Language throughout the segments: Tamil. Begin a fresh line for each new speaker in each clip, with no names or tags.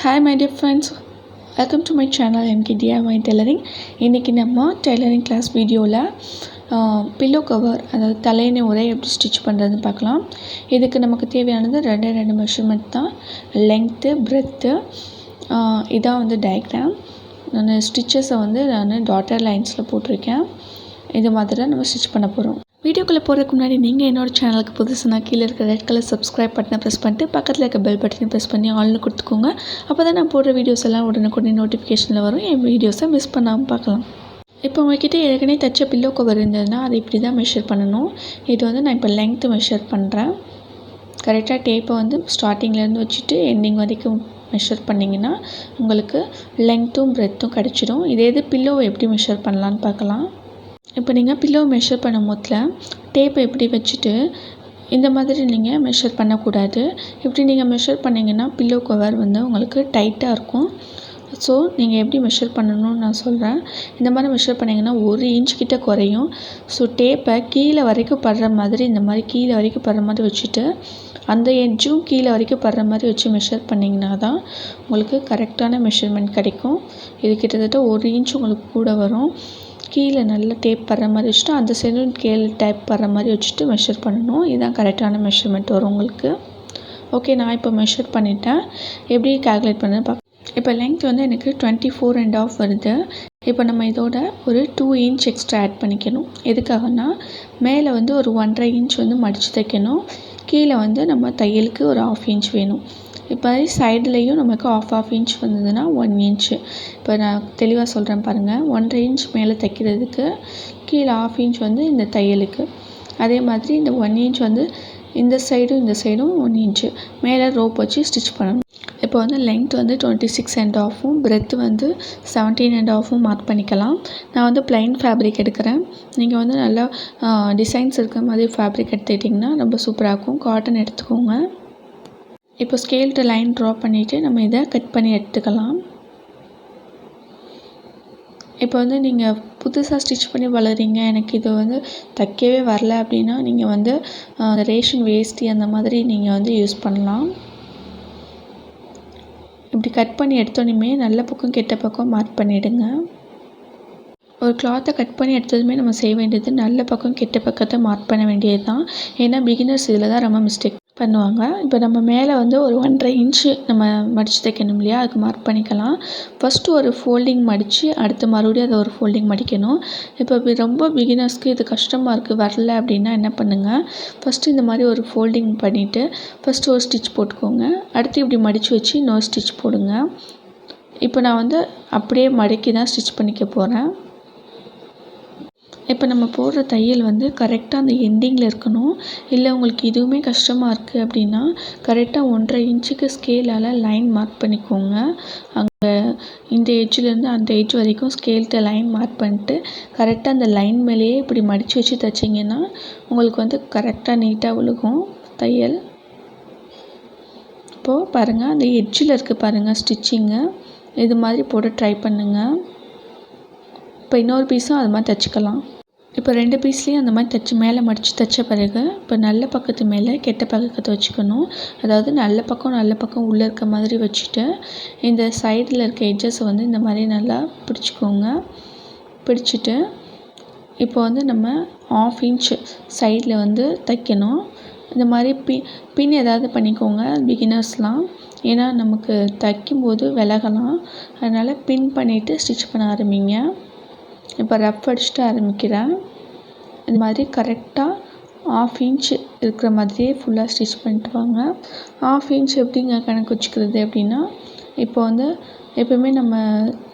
Hi my dear friends, welcome to my channel MKDIY Tailoring. இன்றைக்கி நம்ம டைலரிங் கிளாஸ் வீடியோவில் பில்லோ கவர் அதாவது தலையணை உரை எப்படி ஸ்டிச் பண்ணுறதுன்னு பார்க்கலாம். இதுக்கு நமக்கு தேவையானது ரெண்டு மெஷர்மெண்ட் தான், லெங்க்த்து பிரெத்து. இதான் வந்து டயக்ராம். நான் ஸ்டிச்சஸை வந்து நான் டாட்டர் லைன்ஸில் போட்டிருக்கேன். இது மாதிரி தான் நம்ம ஸ்டிச் பண்ண போகிறோம். வீடியோக்குள்ளே போகிறதுக்கு முன்னாடி நீங்கள் என்னோடய சேனலுக்கு புதுசுனா கீழே இருக்க ரெட் கலர் சப்ஸ்கிரைப் பட்டனை ப்ரெஸ் பண்ணிட்டு பக்கத்தில் இருக்க பெல் பட்டனை ப்ரெஸ் பண்ணி ஆல்னு கொடுத்துக்கோங்க. அப்போ தான் நான் போடுற வீடியோஸ் எல்லாம் உடனுக்குடனே நோட்டிஃபிகேஷனில் வரும். என் வீடியோஸை மிஸ் பண்ணாமல் பார்க்கலாம். இப்போ உங்கள்கிட்ட ஏற்கனவே தச்ச பில்லோ கவர் இருந்ததுன்னா அதை இப்படி தான் மெஷர் பண்ணணும். இது வந்து நான் இப்போ லெங்க்த்து மெஷர் பண்ணுறேன். கரெக்டாக டேப்பை வந்து ஸ்டார்டிங்லேருந்து வச்சுட்டு எண்டிங் வரைக்கும் மெஷர் பண்ணிங்கன்னா உங்களுக்கு லெங்க்த்தும் பிரெத்தும் கிடச்சிடும். இதே இது பில்லோவை எப்படி மெஷர் பண்ணலான்னு பார்க்கலாம். இப்போ நீங்கள் பில்லோ மெஷர் பண்ணும் போதில் டேப்பை எப்படி வச்சுட்டு இந்த மாதிரி நீங்கள் மெஷர் பண்ணக்கூடாது. இப்படி நீங்கள் மெஷர் பண்ணிங்கன்னா பில்லோ கவர் வந்து உங்களுக்கு டைட்டாக இருக்கும். ஸோ நீங்கள் எப்படி மெஷர் பண்ணணும்னு நான் சொல்கிறேன். இந்த மாதிரி மெஷர் பண்ணிங்கன்னா 1 இன்ச் கிட்ட குறையும். ஸோ டேப்பை கீழே வரைக்கும் படுற மாதிரி இந்த மாதிரி கீழே வரைக்கும் படுற மாதிரி வச்சுட்டு அந்த எட்ஜும் கீழே வரைக்கும் படுற மாதிரி வச்சு மெஷர் பண்ணிங்கன்னா தான் உங்களுக்கு கரெக்டான மெஷர்மெண்ட் கிடைக்கும். இது கிட்டத்தட்ட 1 இன்ச் உங்களுக்கு கூட வரும். கீழே நல்லா டேப் படுற மாதிரி வச்சுட்டு அந்த சைடும் கீழே டேப் படுற மாதிரி வச்சுட்டு மெஷர் பண்ணணும். இதுதான் கரெக்டான மெஷர்மெண்ட் வரும் உங்களுக்கு. ஓகே, நான் இப்போ மெஷர் பண்ணிட்டேன். எப்படி கால்குலேட் பண்ணுறது பார்க்க. இப்போ லெங்த் வந்து எனக்கு 24.5 வருது. இப்போ நம்ம இதோட ஒரு 2 இன்ச் எக்ஸ்ட்ரா ஆட் பண்ணிக்கணும். எதுக்காகனா மேலே வந்து ஒரு 1.5 இன்ச் வந்து மடித்து தைக்கணும். கீழே வந்து நம்ம தையலுக்கு ஒரு 1/2 இன்ச் வேணும். இப்போ சைட்லேயும் நமக்கு 1/2 இன்ச் வந்ததுன்னா 1 இன்ச்சு. இப்போ நான் தெளிவாக சொல்கிறேன் பாருங்கள். 1.5 இன்ச் மேலே தைக்கிறதுக்கு கீழே 1/2 இன்ச் வந்து இந்த தையலுக்கு. அதே மாதிரி இந்த 1 இன்ச் வந்து இந்த சைடும் 1 இன்ச்சு மேலே ரோப் வச்சு ஸ்டிச் பண்ணணும். இப்போ வந்து லெங்த் வந்து 26.5 பிரெத் வந்து 17.5 மார்க் பண்ணிக்கலாம். நான் வந்து ப்ளைன் ஃபேப்ரிக் எடுக்கிறேன். நீங்கள் வந்து நல்லா டிசைன்ஸ் இருக்கிற மாதிரி ஃபேப்ரிக் எடுத்துக்கிட்டிங்கன்னா ரொம்ப சூப்பராக இருக்கும். காட்டன் எடுத்துக்கோங்க. இப்போ ஸ்கேல்கிட்ட லைன் ட்ரா பண்ணிவிட்டு நம்ம இதை கட் பண்ணி எடுத்துக்கலாம். இப்போ வந்து நீங்கள் புதுசாக ஸ்டிச் பண்ணி வளர்றீங்க, எனக்கு இது வந்து தைக்கவே வரல அப்படின்னா நீங்கள் வந்து ரேஷன் வேஷ்டி அந்த மாதிரி நீங்கள் வந்து யூஸ் பண்ணலாம். இப்படி கட் பண்ணி எடுத்தோன்னே நல்ல பக்கம் கெட்ட பக்கம் மார்க் பண்ணிவிடுங்க. ஒரு கிளாத்தை கட் பண்ணி எடுத்ததுமே நம்ம செய்ய வேண்டியது நல்ல பக்கம் கெட்ட பக்கத்தை மார்க் பண்ண வேண்டியது தான். ஏன்னா பிகினர்ஸ் இதில் தான் ரொம்ப மிஸ்டேக் பண்ணுவாங்க. இப்போ நம்ம மேலே வந்து ஒரு 1.5 இன்ச்சு நம்ம மடித்து தைக்கணும் இல்லையா, அதுக்கு மார்க் பண்ணிக்கலாம். ஃபஸ்ட்டு ஒரு ஃபோல்டிங் மடித்து அடுத்து மறுபடியும் அதை ஒரு ஃபோல்டிங் மடிக்கணும். இப்போ ரொம்ப பிகினர்ஸ்க்கு இது கஷ்டமாக இருக்குது வரல அப்படின்னா என்ன பண்ணுங்கள், ஃபஸ்ட்டு இந்த மாதிரி ஒரு ஃபோல்டிங் பண்ணிவிட்டு ஃபஸ்ட்டு ஒரு ஸ்டிச் போட்டுக்கோங்க. அடுத்து இப்படி மடித்து வச்சு இன்னொரு ஸ்டிச் போடுங்க. இப்போ நான் வந்து அப்படியே மடக்கி தான் ஸ்டிச் பண்ணிக்க போகிறேன். இப்போ நம்ம போடுற தையல் வந்து கரெக்டாக அந்த எண்டிங்கில் இருக்கணும். இல்லை உங்களுக்கு இதுவுமே கஷ்டமாக இருக்குது அப்படின்னா கரெக்டாக 1.5 இன்ச்சுக்கு ஸ்கேலால் லைன் மார்க் பண்ணிக்கோங்க. அங்கே இந்த எட்ஜிலேருந்து அந்த எட்ஜ் வரைக்கும் ஸ்கேல்கிட்ட லைன் மார்க் பண்ணிட்டு கரெக்டாக அந்த லைன் மேலேயே இப்படி மடித்து வச்சு தைச்சிங்கன்னா உங்களுக்கு வந்து கரெக்டாக நீட்டாக விழுகும் தையல். இப்போது பாருங்கள், அந்த எட்ஜில் இருக்குது பாருங்கள் ஸ்டிச்சிங்கு, இது மாதிரி போட்டு ட்ரை பண்ணுங்கள். இப்போ இன்னொரு பீஸும் அது மாதிரி தைச்சிக்கலாம். இப்போ 2 பீஸ்லேயும் அந்த மாதிரி தைச்சி மேலே மடித்து தைச்ச பிறகு இப்போ நல்ல பக்கத்து மேலே கெட்ட பக்கத்தை வச்சுக்கணும். அதாவது நல்ல பக்கம் உள்ளே இருக்க மாதிரி வச்சுட்டு இந்த சைடில் இருக்க எட்ஜஸை வந்து இந்த மாதிரி நல்லா பிடிச்சிக்கோங்க. பிடிச்சிட்டு இப்போ வந்து நம்ம 1/2 இன்ச் சைடில் வந்து தைக்கணும். இந்த மாதிரி பின் ஏதாவது பண்ணிக்கோங்க பிகினர்ஸ்லாம். ஏன்னா நமக்கு தைக்கும்போது விலகலாம். அதனால் பின் பண்ணிவிட்டு ஸ்டிச் பண்ண ஆரம்பிங்க. இப்போ ரஃப் அடிச்சுட்டு ஆரம்பிக்கிறேன். இந்த மாதிரி கரெக்டாக 1/2 இன்ச் இருக்கிற மாதிரியே ஃபுல்லாக ஸ்டிச் பண்ணிட்டு வாங்க. 1/2 இன்ச் எப்படிங்க கணக்கு வச்சுக்கிறது அப்படின்னா, இப்போ வந்து எப்போயுமே நம்ம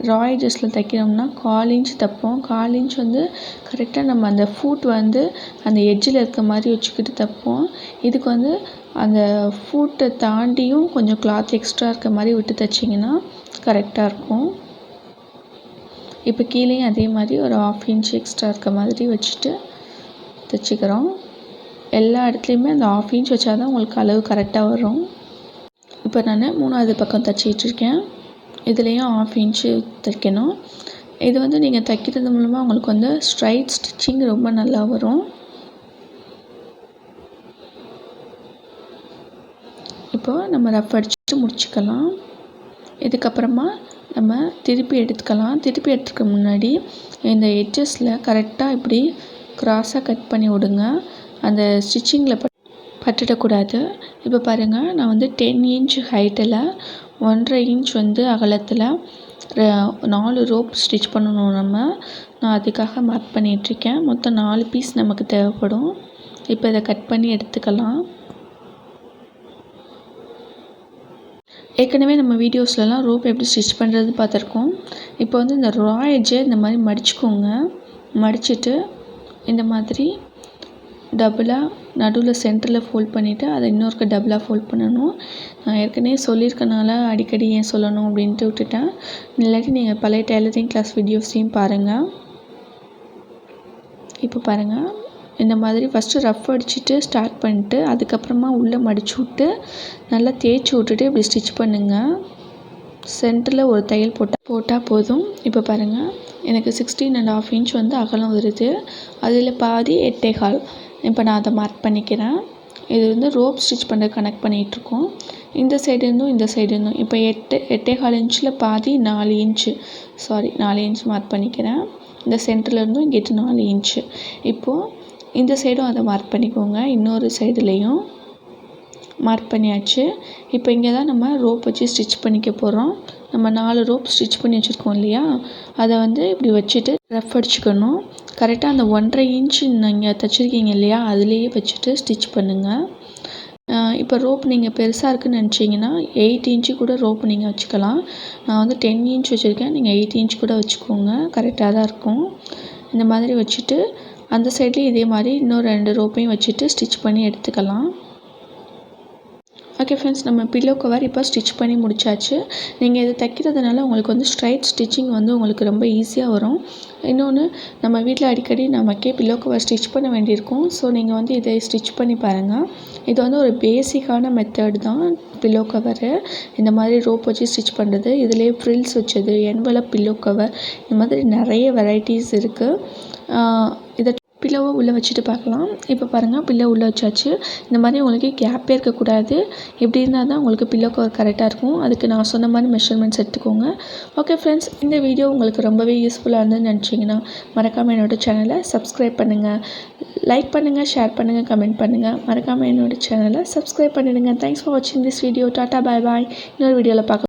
ராய் ட்ரெஸ்ஸில் தைக்கிறோம்னா 1/4 இன்ச் தைப்போம். 1/4 இன்ச் வந்து கரெக்டாக நம்ம அந்த ஃபூட் வந்து அந்த எட்ஜில் இருக்க மாதிரி வச்சுக்கிட்டு தைப்போம். இதுக்கு வந்து அந்த ஃபூட்டை தாண்டியும் கொஞ்சம் கிளாத் எக்ஸ்ட்ரா இருக்க மாதிரி விட்டு தைச்சிங்கன்னா கரெக்டாக இருக்கும். இப்போ கீழேயும் அதே மாதிரி ஒரு 1/2 இன்ச் எக்ஸ்ட்ரா இருக்க மாதிரி வச்சுட்டு தைச்சிக்கிறோம். எல்லா இடத்துலையுமே அந்த 1/2 இன்ச் வச்சா தான் உங்களுக்கு அளவு கரெக்டாக வரும். இப்போ நான் 3வது பக்கம் தைச்சிட்ருக்கேன். இதுலேயும் 1/2 இன்ச்சு தைக்கணும். இது வந்து நீங்கள் தைக்கிறது மூலமாக உங்களுக்கு வந்து ஸ்ட்ரைட் ஸ்டிச்சிங் ரொம்ப நல்லா வரும். இப்போது நம்ம ரஃப் அடிச்சுட்டு முடிச்சுக்கலாம். இதுக்கப்புறமா நம்ம திருப்பி எடுத்துக்கலாம். திருப்பி எடுத்துக்க முன்னாடி இந்த எட்ஜஸில் கரெக்டாக இப்படி க்ராஸாக கட் பண்ணி விடுங்க. அந்த ஸ்டிச்சிங்கில் பட்டுடக்கூடாது. இப்போ பாருங்கள், நான் வந்து 10 இன்ச் ஹைட்டில் 1.5 இன்ச் வந்து அகலத்தில் 4 ரோப் ஸ்டிச் பண்ணணும் நான் அதுக்காக மார்க் பண்ணிகிட்ருக்கேன். மொத்தம் 4 பீஸ் நமக்கு தேவைப்படும். இப்போ இதை கட் பண்ணி எடுத்துக்கலாம். ஏற்கனவே நம்ம வீடியோஸ்லலாம் ரோப் எப்படி ஸ்டிச் பண்ணுறது பார்த்துருக்கோம். இப்போ வந்து இந்த ரா எட்ஜை இந்த மாதிரி மடிச்சுக்கோங்க. மடிச்சுட்டு இந்த மாதிரி டபுளாக நடுவில் சென்டரில் ஃபோல்ட் பண்ணிவிட்டு அதை இன்னொருக்க டபுளாக ஃபோல்ட் பண்ணணும். நான் ஏற்கனவே சொல்லியிருக்கனால அடிக்கடி ஏன் சொல்லணும் அப்படின்ட்டு விட்டுட்டேன். இல்லாட்டி நீங்கள் பழைய டெய்லரிங் கிளாஸ் வீடியோஸையும் பாருங்கள். இப்போ பாருங்கள், இந்த மாதிரி ஃபஸ்ட்டு ரஃப் அடிச்சுட்டு ஸ்டார்ட் பண்ணிட்டு அதுக்கப்புறமா உள்ளே மடிச்சு விட்டு நல்லா தேய்ச்சி விட்டுட்டு இப்படி ஸ்டிச் பண்ணுங்கள். சென்டரில் ஒரு தையல் போட்டால் போதும். இப்போ பாருங்கள், எனக்கு 16.5 இன்ச் வந்து அகலம் வருது. அதில் பாதி 8.25. இப்போ நான் அதை மார்க் பண்ணிக்கிறேன். இது வந்து ரோப் ஸ்டிச் பண்ண கனெக்ட் பண்ணிகிட்ருக்கோம். இந்த சைடு இருந்தும் இந்த சைடு இருந்தும் இப்போ 8.25 இன்ச்சில் பாதி 4 இன்ச் மார்க் பண்ணிக்கிறேன். இந்த சென்டரில் இருந்தும் இங்கிட்டு 4 இன்ச்சு. இப்போது இந்த சைடும் அதை மார்க் பண்ணிக்கோங்க. இன்னொரு சைடுலேயும் மார்க் பண்ணியாச்சு. இப்போ இங்கே தான் நம்ம ரோப் வச்சு ஸ்டிச் பண்ணிக்க போகிறோம். நம்ம 4 ரோப் ஸ்டிச் பண்ணி வச்சுருக்கோம் இல்லையா, அதை வந்து இப்படி வச்சுட்டு ரஃப் அடிச்சுக்கணும். கரெக்டாக அந்த 1.5 இன்ச்சு நீங்கள் தைச்சிருக்கீங்க இல்லையா, அதுலேயே வச்சுட்டு ஸ்டிச் பண்ணுங்கள். இப்போ ரோப் நீங்கள் பெருசாக இருக்குதுன்னு நினச்சிங்கன்னா 8 இன்ச்சு கூட ரோப் நீங்கள் வச்சுக்கலாம். நான் வந்து 10 இன்ச் வச்சுருக்கேன். நீங்கள் 8 இன்ச் கூட வச்சுக்கோங்க, கரெக்டாக தான் இருக்கும். இந்த மாதிரி வச்சுட்டு அந்த சைட்லேயும் இதே மாதிரி இன்னும் 2 ரோப்பையும் வச்சுட்டு ஸ்டிச் பண்ணி எடுத்துக்கலாம். ஓகே ஃப்ரெண்ட்ஸ், நம்ம பில்லோ கவர் இப்போ ஸ்டிச் பண்ணி முடிச்சாச்சு. நீங்கள் இதை தைக்கிறதுனால உங்களுக்கு வந்து ஸ்ட்ரைட் ஸ்டிச்சிங் வந்து உங்களுக்கு ரொம்ப ஈஸியாக வரும். இன்னொன்று, நம்ம வீட்டில் அடிக்கடி நமக்கே பில்லோ கவர் ஸ்டிச் பண்ண வேண்டியிருக்கும். ஸோ நீங்கள் வந்து இதை ஸ்டிச் பண்ணி பாருங்கள். இது வந்து ஒரு பேசிக்கான மெத்தட் தான் பில்லோ கவரு. இந்த மாதிரி ரோப் வச்சு ஸ்டிச் பண்ணுறது, இதிலே ஃப்ரில்ஸ் வச்சது, என்வலப் பில்லோ கவர், இந்த மாதிரி நிறைய வெரைட்டிஸ் இருக்குது. இதை பில்லோவை உள்ளே வச்சுட்டு பார்க்கலாம். இப்போ பாருங்கள், பில்லோ உள்ளே வச்சாச்சு. இந்த மாதிரி உங்களுக்கு கேப்பே இருக்கக்கூடாது. இப்படி இருந்தால் தான் உங்களுக்கு பில்லோ கவர் கரெக்டாக இருக்கும். அதுக்கு நான் சொன்ன மாதிரி மெஷர்மெண்ட்ஸ் எடுத்துக்கோங்க. ஓகே ஃப்ரெண்ட்ஸ், இந்த வீடியோ உங்களுக்கு ரொம்பவே யூஸ்ஃபுல்லாக இருந்துன்னு நினச்சிங்கன்னா மறக்காமல் என்னோடய சேனலை சப்ஸ்கிரைப் பண்ணுங்கள், லைக் பண்ணுங்கள், ஷேர் பண்ணுங்கள், கமெண்ட் பண்ணுங்கள். மறக்காமல் என்னோடய சேனலை சப்ஸ்கிரைப் பண்ணிடுங்க. தேங்க்ஸ் ஃபார் வாட்சிங் திஸ் வீடியோ. டாட்டா, பாய் பாய். இன்னொரு வீடியோவில் பார்க்க